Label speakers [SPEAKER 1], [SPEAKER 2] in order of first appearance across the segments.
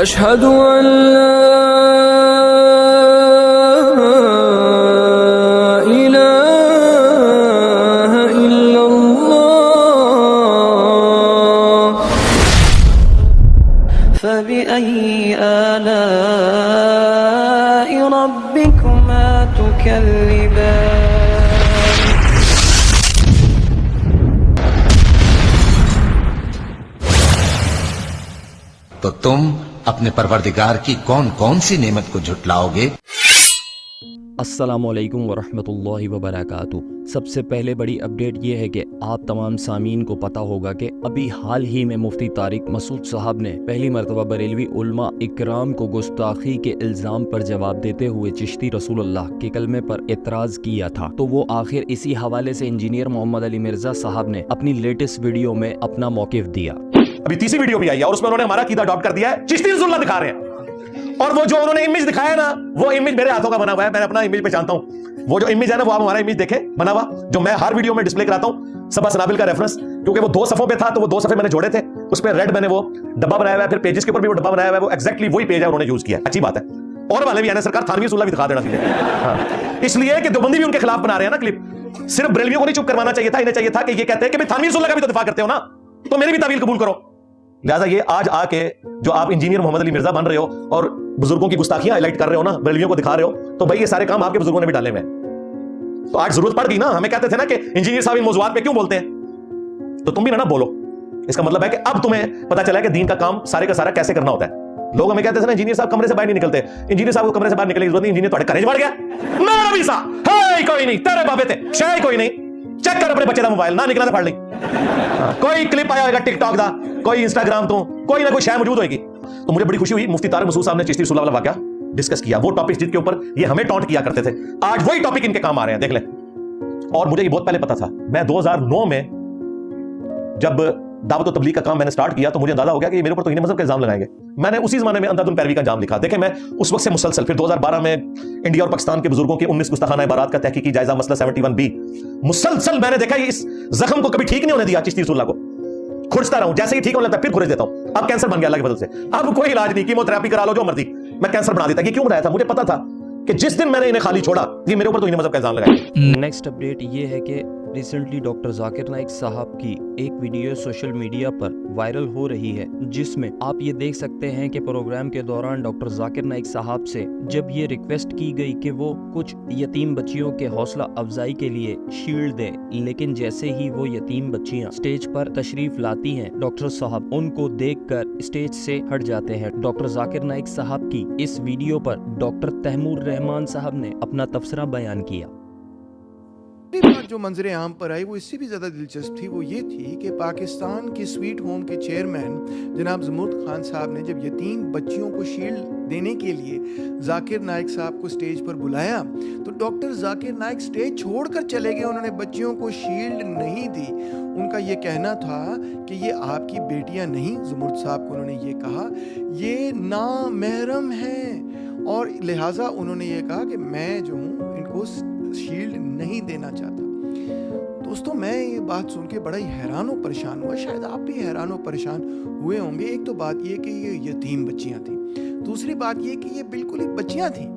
[SPEAKER 1] أشهد أن لا إله إلا الله.
[SPEAKER 2] فبأي آلاء ربكما تكذبان.
[SPEAKER 3] تو تم اپنے پروردگار کی کون کون سی نعمت کو جھٹلاؤ گے؟
[SPEAKER 4] السلام علیکم ورحمۃ اللہ وبرکاتہ۔ سب سے پہلے بڑی اپڈیٹ یہ ہے کہ آپ تمام سامعین کو پتہ ہوگا کہ ابھی حال ہی میں مفتی طارق مسعود صاحب نے پہلی مرتبہ بریلوی علماء اکرام کو گستاخی کے الزام پر جواب دیتے ہوئے چشتی رسول اللہ کے کلمے پر اعتراض کیا تھا، تو وہ آخر اسی حوالے سے انجینئر محمد علی مرزا صاحب نے اپنی لیٹسٹ ویڈیو میں اپنا موقف دیا۔
[SPEAKER 5] ابھی تیسری ویڈیو بھی آئی ہے اور اس میں انہوں نے ہمارا عقیدہ اڈاپٹ کر دیا ہے، چشتی رسول اللہ دکھا رہے ہیں، اور وہ جو انہوں نے امیج دکھایا نا، وہ امیج میرے ہاتھوں کا بنا ہوا ہے، میں اپنا امیج پہچانتا ہوں۔ وہ جو امیج ہے نا، وہ آپ ہمارا امیج دیکھیں بنا ہوا، جو میں ہر ویڈیو میں ڈسپلے کراتا ہوں، سبا سنابل کا ریفرنس، کیونکہ وہ 2 صفوں پہ تھا تو وہ 2 صفحے میں نے جوڑے تھے، اس پہ ریڈ میں نے وہ ڈبا بنایا ہوا ہے، پھر پیجز کے اوپر بھی وہ ڈبا بنایا ہوا ہے، وہ ایگزیکٹلی وہی پیج ہے انہوں نے یوز کیا ہے، اچھی بات ہے۔ اور والے بھی آنے سرکار تھانوی رسول اللہ بھی دکھا دینا چاہیے، اس لیے کہ دیوبندی بھی ان کے خلاف بنا رہے ہیں نا کلپ۔ صرف بریلویوں کو نہیں چپ کروانا چاہیے تھا، انہیں چاہیے تھا کہ یہ کہتے ہیں کہ بھائی تھانوی رسول اللہ کا بھی تو دفاع کرتے ہو نا، تو میری بھی تعویل قبول کرو۔ لہٰذا یہ آج آ کے جو آپ انجینئر محمد علی مرزا بن رہے ہو اور بزرگوں کی گستاخیاں ہائی لائٹ کر رہے ہو نا، بریلویوں کو دکھا رہے ہو، تو بھائی یہ سارے کام آپ کے بزرگوں نے بھی ڈالے ہوئے ہیں۔ تو آج ضرورت پڑ گئی نا، ہمیں کہتے تھے نا کہ انجینئر صاحب ان موضوعات پہ کیوں بولتے ہیں، تو تم بھی نہ بولو۔ اس کا مطلب ہے کہ اب تمہیں پتا چلا ہے کہ دین کا کام سارے کا سارا کیسے کرنا ہوتا ہے۔ لوگ ہمیں کہتے تھے نا انجینئر صاحب کمرے سے باہر نہیں نکلتے، انجینئر صاحب کو کمرے سے باہر نکلنے کی ضرورت نہیں، انجینئر تھوڑے کریج بڑھ گیا نا نبی صاحب، ہے کوئی نہیں، تیرے بابے تھے شے کوئی نہیں، چیک کر اپنے بچے دا موبائل، نہ نکلا تو پڑھ لیں۔ کوئی کلپ آیا ہوگا ٹک ٹاک دا، کوئی انسٹاگرام تو، کوئی نہ کوئی شے موجود ہوئے گی۔ تو مجھے بڑی خوشی ہوئی مفتی طارق مسعود صاحب نے چشتی رسول اللہ والا واقعہ ڈسکس کیا، وہ ٹاپک جن کے اوپر یہ ہمیں ٹونٹ کیا کرتے تھے، آج وہی ٹاپک ان کے کام آ رہے ہیں، دیکھ لیں۔ اور مجھے یہ بہت پہلے پتا تھا، میں 2009 میں جب دعوت و تبلیغ کا کام میں نے سٹارٹ کیا تو مجھے اندازہ ہو گیا کہ یہ میرے اوپر توہین مذہب کا الزام لگائیں گے۔ میں نے اسی زمانے میں اندھادھند پیروی کا انجام لکھا، دیکھیں میں اس وقت سے مسلسل، پھر 2012 میں انڈیا اور پاکستان کے بزرگوں کے 19 گستاخانہ عبارات کا تحقیقی جائزہ مسئلہ 71B، مسلسل میں نے دیکھا اس زخم کو کبھی ٹھیک نہیں ہونے دیا چشتی رسول اللہ کو، کھرچتا رہا ہوں، جیسے ہی ٹھیک ہونے لگتا ہے پھر کھرچ دیتا ہوں۔ اب کینسر بن گیا اللہ کے فضل سے، اب کوئی علاج نہیں، کیموتھراپی کرا لو جو مرضی، میں کینسر بنا دیتا۔ یہ کیوں بنایا تھا؟ مجھے پتا تھا کہ جس دن میں نے انہیں خالی چھوڑا یہ میرے اوپر توہین مذہب کا الزام لگائیں گے۔
[SPEAKER 4] نیکسٹ اپڈیٹ یہ ہے کہ ریسنٹلی ڈاکٹر ذاکر نائک صاحب کی ایک ویڈیو سوشل میڈیا پر وائرل ہو رہی ہے، جس میں آپ یہ دیکھ سکتے ہیں کہ پروگرام کے دوران ڈاکٹر ذاکر نائک صاحب سے جب یہ ریکویسٹ کی گئی کہ وہ کچھ یتیم بچیوں کے حوصلہ افزائی کے لیے شیلڈ دیں، لیکن جیسے ہی وہ یتیم بچیاں سٹیج پر تشریف لاتی ہیں، ڈاکٹر صاحب ان کو دیکھ کر سٹیج سے ہٹ جاتے ہیں۔ ڈاکٹر ذاکر نائک صاحب کی اس ویڈیو پر ڈاکٹر تیمور رحمان صاحب نے اپنا تبصرہ بیان کیا۔
[SPEAKER 6] بات جو منظر عام پر آئی وہ اس سے بھی زیادہ دلچسپ تھی، وہ یہ تھی کہ پاکستان کے سویٹ ہوم کے چیئرمین جناب زمرد خان صاحب نے جب یتیم بچیوں کو شیلڈ دینے کے لیے ذاکر نائک صاحب کو سٹیج پر بلایا تو ڈاکٹر ذاکر نائک سٹیج چھوڑ کر چلے گئے، انہوں نے بچیوں کو شیلڈ نہیں دی۔ ان کا یہ کہنا تھا کہ یہ آپ کی بیٹیاں نہیں، زمرد صاحب کو انہوں نے یہ کہا، یہ نامحرم ہیں، اور لہٰذا انہوں نے یہ کہا کہ میں جو ہوں ان کو شیلڈ نہیں دینا چاہتا۔ دوستو میں یہ بات سن کے بڑا ہی حیران و پریشان ہوا، شاید آپ بھی حیران و پریشان ہوئے ہوں گے۔ ایک تو بات یہ کہ یہ یتیم بچیاں تھیں، دوسری بات یہ کہ یہ بالکل ہی بچیاں تھیں۔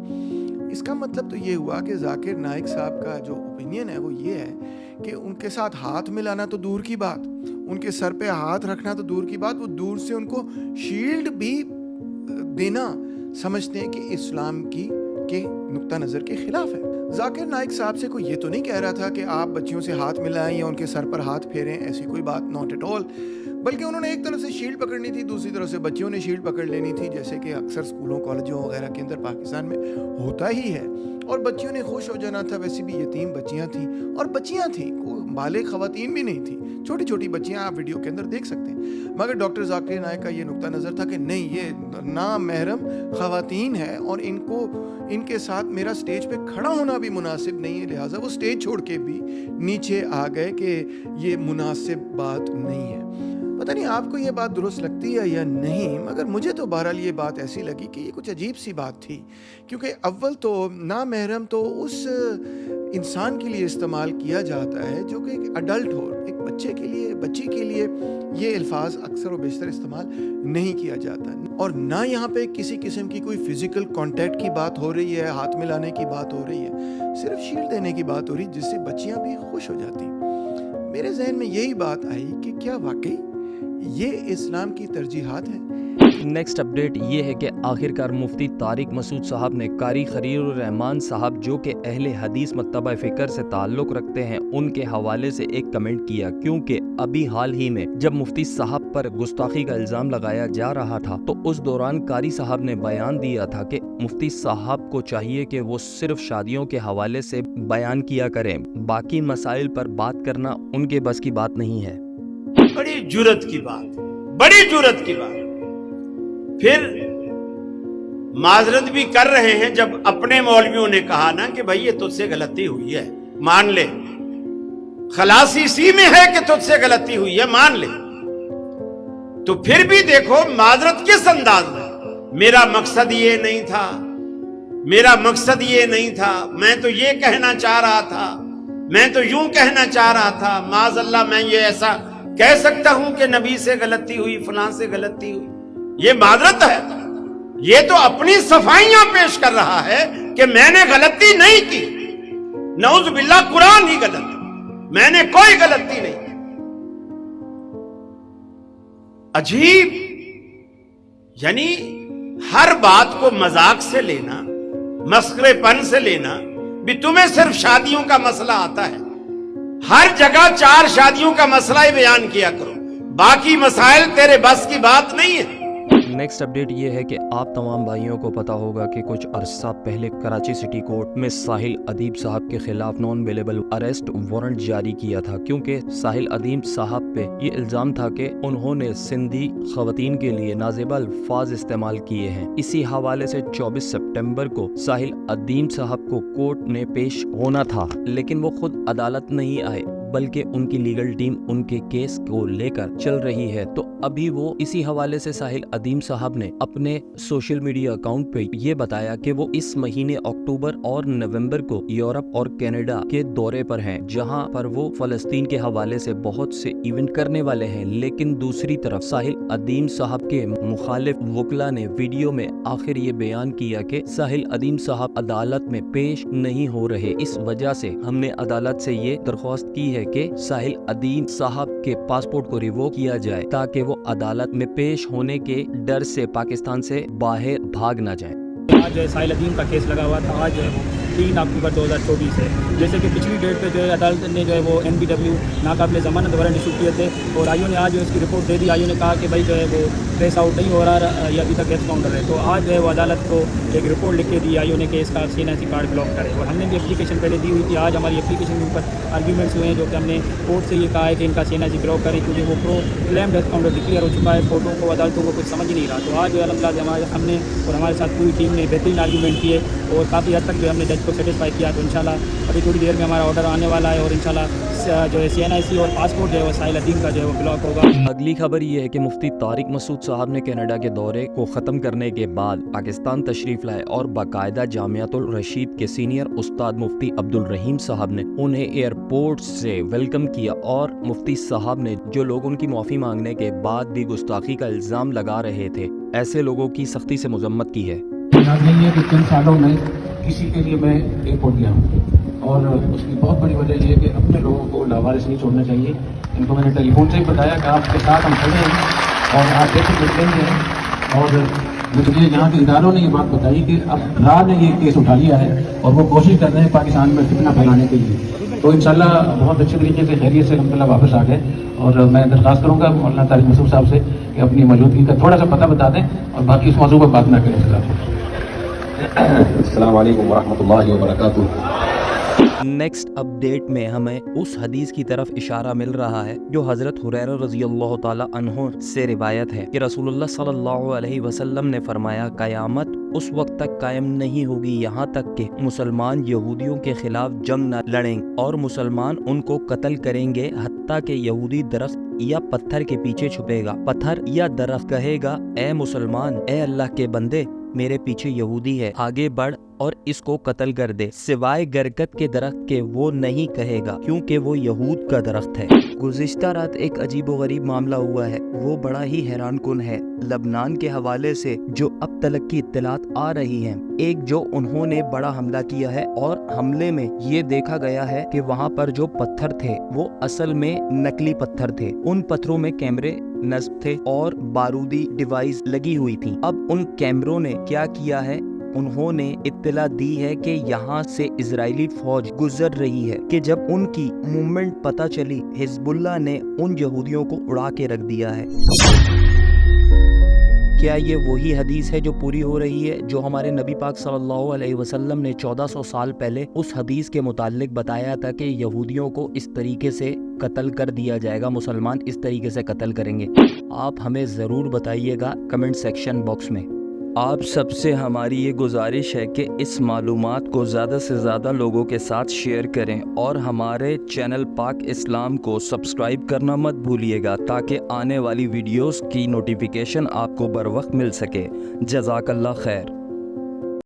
[SPEAKER 6] اس کا مطلب تو یہ ہوا کہ ذاکر نائک صاحب کا جو اوپینین ہے وہ یہ ہے کہ ان کے ساتھ ہاتھ ملانا تو دور کی بات، ان کے سر پہ ہاتھ رکھنا تو دور کی بات، وہ دور سے ان کو شیلڈ بھی دینا سمجھتے ہیں کہ اسلام کے نقطہ نظر کے خلاف ہے۔ ذاکر نائک صاحب سے کوئی یہ تو نہیں کہہ رہا تھا کہ آپ بچیوں سے ہاتھ ملائیں یا ان کے سر پر ہاتھ پھیریں، ایسی کوئی بات ناٹ ایٹ آل، بلکہ انہوں نے ایک طرف سے شیلڈ پکڑنی تھی، دوسری طرف سے بچیوں نے شیلڈ پکڑ لینی تھی، جیسے کہ اکثر اسکولوں کالجوں وغیرہ کے اندر پاکستان میں ہوتا ہی ہے، اور بچیوں نے خوش ہو جانا تھا۔ ویسے بھی یتیم بچیاں تھیں، اور بچیاں تھیں، کوئی بالغ خواتین بھی نہیں تھیں، چھوٹی چھوٹی بچیاں آپ ویڈیو کے اندر دیکھ سکتے ہیں۔ مگر ڈاکٹر ذاکر نائک کا یہ نقطہ نظر تھا کہ نہیں، یہ نامحرم خواتین ہے اور ان کے ساتھ میرا سٹیج پہ کھڑا ہونا بھی مناسب نہیں ہے، لہٰذا وہ سٹیج چھوڑ کے بھی نیچے آ گئے کہ یہ مناسب بات نہیں ہے۔ پتہ نہیں آپ کو یہ بات درست لگتی ہے یا نہیں، مگر مجھے تو بہرحال یہ بات ایسی لگی کہ یہ کچھ عجیب سی بات تھی، کیونکہ اول تو نامحرم تو اس انسان کے لیے استعمال کیا جاتا ہے جو کہ ایک اڈلٹ ہو، ایک بچے کے لیے، بچی کے لیے یہ الفاظ اکثر و بیشتر استعمال نہیں کیا جاتا، اور نہ یہاں پہ کسی قسم کی کوئی فزیکل کانٹیکٹ کی بات ہو رہی ہے، ہاتھ ملانے کی بات ہو رہی ہے، صرف شیلڈ دینے کی بات ہو رہی ہے جس سے بچیاں بھی خوش ہو جاتی. میرے ذہن میں یہی بات آئی کہ کیا واقعی یہ اسلام کی ترجیحات ہیں؟
[SPEAKER 4] نیکسٹ اپڈیٹ یہ ہے کہ آخرکار مفتی طارق مسعود صاحب نے قاری خلیل الرحمان صاحب جو کہ اہل حدیث مکتبہ فکر سے تعلق رکھتے ہیں ان کے حوالے سے ایک کمنٹ کیا، کیونکہ ابھی حال ہی میں جب مفتی صاحب پر گستاخی کا الزام لگایا جا رہا تھا تو اس دوران قاری صاحب نے بیان دیا تھا کہ مفتی صاحب کو چاہیے کہ وہ صرف شادیوں کے حوالے سے بیان کیا کریں، باقی مسائل پر بات کرنا ان کے بس کی بات نہیں ہے.
[SPEAKER 7] بڑی جرت کی بات، بڑی جرت کی بات. پھر معذرت بھی کر رہے ہیں جب اپنے مولویوں نے کہا نا کہ بھائی یہ تجھ سے غلطی ہوئی ہے، مان لے. خلاصی اسی میں ہے کہ تجھ سے غلطی ہوئی ہے، مان لے. تو پھر بھی دیکھو معذرت کس انداز میں. میرا مقصد یہ نہیں تھا، میرا مقصد یہ نہیں تھا، میں تو یہ کہنا چاہ رہا تھا، میں تو یوں کہنا چاہ رہا تھا. معاذ اللہ میں یہ ایسا کہہ سکتا ہوں کہ نبی سے غلطی ہوئی، فلاں سے غلطی ہوئی. یہ معذرت ہے. یہ تو اپنی صفائیاں پیش کر رہا ہے کہ میں نے غلطی نہیں کی. نعوذ باللہ، قرآن ہی غلط ہے، میں نے کوئی غلطی نہیں کی. عجیب، یعنی ہر بات کو مذاق سے لینا، مسخرے پن سے لینا. بھی تمہیں صرف شادیوں کا مسئلہ آتا ہے، ہر جگہ 4 شادیوں کا مسئلہ ہی بیان کیا کرو، باقی مسائل تیرے بس کی بات نہیں ہے.
[SPEAKER 4] نیکسٹ اپڈیٹ یہ ہے کہ آپ تمام بھائیوں کو پتا ہوگا کہ کچھ عرصہ پہلے کراچی سٹی کورٹ میں ساحل ادیب صاحب کے خلاف نان اویلیبل اریسٹ وارنٹ جاری کیا تھا، کیونکہ ساحل ادیب صاحب پہ یہ الزام تھا کہ انہوں نے سندھی خواتین کے لیے نازیبہ الفاظ استعمال کیے ہیں. اسی حوالے سے 24 سپٹمبر کو ساحل ادیب صاحب کو کورٹ میں پیش ہونا تھا، لیکن وہ خود عدالت نہیں آئے بلکہ ان کی لیگل ٹیم ان کے کیس کو لے کر چل رہی ہے. تو ابھی وہ اسی حوالے سے ساحل ادیم صاحب نے اپنے سوشل میڈیا اکاؤنٹ پہ یہ بتایا کہ وہ اس مہینے اکتوبر اور نومبر کو یورپ اور کینیڈا کے دورے پر ہیں، جہاں پر وہ فلسطین کے حوالے سے بہت سے ایونٹ کرنے والے ہیں. لیکن دوسری طرف ساحل ادیم صاحب کے مخالف وکلا نے ویڈیو میں آخر یہ بیان کیا کہ ساحل ادیم صاحب عدالت میں پیش نہیں ہو رہے. اس وجہ سے ہم نے عدالت سے یہ درخواست کی ہے کہ ساحل ادیم صاحب کے پاسپورٹ کو ریووک کیا جائے تاکہ وہ عدالت میں پیش ہونے کے ڈر سے پاکستان سے باہر بھاگ نہ جائیں.
[SPEAKER 8] آج جو ہے ساحل ادیم کا کیس لگا ہوا تھا، آج جو ہے وہ 3 اکتوبر 2024 ہے. جیسے کہ پچھلی ڈیٹ پہ جو ہے عدالت نے جو ہے وہ NBW ناقابل ضمانت وارنٹ ایشو کیے تھے، اور آئیو نے آج اس کی رپورٹ دے دی. آئیو نے کہا کہ بھائی جو ہے وہ ٹریس آؤٹ نہیں ہو رہا، یہ ابھی تک کیس کاؤنٹر ہے. تو آج جو ہے وہ عدالت کو ایک رپورٹ لکھ کے دی آئیو نے کہ اس کا CNIC کارڈ بلاک کرے، اور ہم نے بھی اپلیکیشن پہلے دی ہوئی تھی. آج ہماری اپلیکیشن کے اوپر آرگیومنٹس ہوئے ہیں جو کہ ہم نے کورٹ سے یہ کہا ہے کہ ان کا CNIC بلاک کریں، کیونکہ وہ پرو کلیم ڈیتھ کاؤنٹر ڈکلیئر ہو چکا ہے. کورٹوں کو، عدالتوں کو کچھ سمجھ نہیں رہا. تو آج جو ہے الحمدللہ ہم نے اور ہمارے ساتھ پوری ٹیم نے بہترین آرگیومنٹ کیے اور کافی حد تک جو ہم نے جج کو سیٹسفائی کیا. تو انشاءاللہ ابھی تھوڑی دیر میں ہمارا آرڈر آنے والا ہے، اور انشاءاللہ جو ہے CNIC اور پاسپورٹ جو ہے وہ ساحل ادیم کا جو ہے وہ بلاک ہوگا.
[SPEAKER 4] اگلی خبر یہ ہے کہ مفتی طارق مسعود صاحب نے کینیڈا کے دورے کو ختم کرنے کے بعد پاکستان تشریف لائے اور باقاعدہ جامعۃ الرشید کے سینئر استاد مفتی عبدالرحیم صاحب نے انہیں ایئرپورٹ سے ویلکم کیا، اور مفتی صاحب نے جو لوگ ان کی معافی مانگنے کے بعد بھی گستاخی کا الزام لگا رہے تھے، ایسے لوگوں کی سختی سے مذمت کی ہے.
[SPEAKER 9] یاد نہیں ہے کہ 3 سالوں میں کسی کے لیے میں ایئرپورٹ گیا ہوں، اور اس کی بہت بڑی وجہ یہ ہے کہ اپنے لوگوں کو لاوارث نہیں چھوڑنا چاہیے. ان کو میں نے ٹیلی فون سے ہی بتایا کہ آپ کے ساتھ ہم کھڑے ہیں اور آپ دیکھ سکتے ہیں. اور مجھے یہاں کے اداروں نے یہ بات بتائی کہ اب راہ نے یہ کیس اٹھا لیا ہے اور وہ کوشش کر رہے ہیں پاکستان میں فتنہ پھیلانے کے لیے. تو انشاءاللہ بہت اچھے طریقے سے خیریت سے الحمدللہ واپس آ گئے. اور میں درخواست کروں گا مولانا طارق مسعود صاحب سے کہ اپنی موجودگی کا تھوڑا سا پتہ بتا دیں اور باقی اس موضوع پر بات نہ کریں.
[SPEAKER 10] السلام علیکم ورحمۃ اللہ وبرکاتہ.
[SPEAKER 4] نیکسٹ اپڈیٹ میں ہمیں اس حدیث کی طرف اشارہ مل رہا ہے جو حضرت ہریرہ رضی اللہ تعالی عنہ سے روایت ہے کہ رسول اللہ صلی اللہ علیہ وسلم نے فرمایا، قیامت اس وقت تک قائم نہیں ہوگی یہاں تک کہ مسلمان یہودیوں کے خلاف جنگ نہ لڑیں اور مسلمان ان کو قتل کریں گے، حتیٰ کہ یہودی درخت یا پتھر کے پیچھے چھپے گا. پتھر یا درخت کہے گا، اے مسلمان، اے اللہ کے بندے، میرے پیچھے یہودی ہے، آگے بڑھ اور اس کو قتل کر دے، سوائے گرگت کے درخت کے وہ نہیں کہے گا، کیونکہ وہ یہود کا درخت ہے۔ گزشتہ رات ایک عجیب و غریب معاملہ ہوا ہے، وہ بڑا ہی حیران کن ہے۔ لبنان کے حوالے سے جو اب تلک کی اطلاعات آ رہی ہیں، ایک جو انہوں نے بڑا حملہ کیا ہے اور حملے میں یہ دیکھا گیا ہے کہ وہاں پر جو پتھر تھے وہ اصل میں نقلی پتھر تھے، ان پتھروں میں کیمرے نصب تھے اور بارودی ڈیوائس لگی ہوئی تھی۔ اب ان کیمروں نے کیا کیا ہے، انہوں نے اطلاع دی ہے کہ یہاں سے اسرائیلی فوج گزر رہی ہے کہ جب ان کی موومنٹ پتہ چلی، حزب اللہ نے ان یہودیوں کو اڑا کے رکھ دیا ہے۔ کیا یہ وہی حدیث ہے جو پوری ہو رہی ہے جو ہمارے نبی پاک صلی اللہ علیہ وسلم نے 1400 سال پہلے اس حدیث کے متعلق بتایا تھا کہ یہودیوں کو اس طریقے سے قتل کر دیا جائے گا، مسلمان اس طریقے سے قتل کریں گے؟ آپ ہمیں ضرور بتائیے گا کمنٹ سیکشن باکس میں۔ آپ سب سے ہماری یہ گزارش ہے کہ اس معلومات کو زیادہ سے زیادہ لوگوں کے ساتھ شیئر کریں اور ہمارے چینل پاک اسلام کو سبسکرائب کرنا مت بھولیے گا تاکہ آنے والی ویڈیوز کی نوٹیفیکیشن آپ کو بر وقت مل سکے۔ جزاک اللہ خیر۔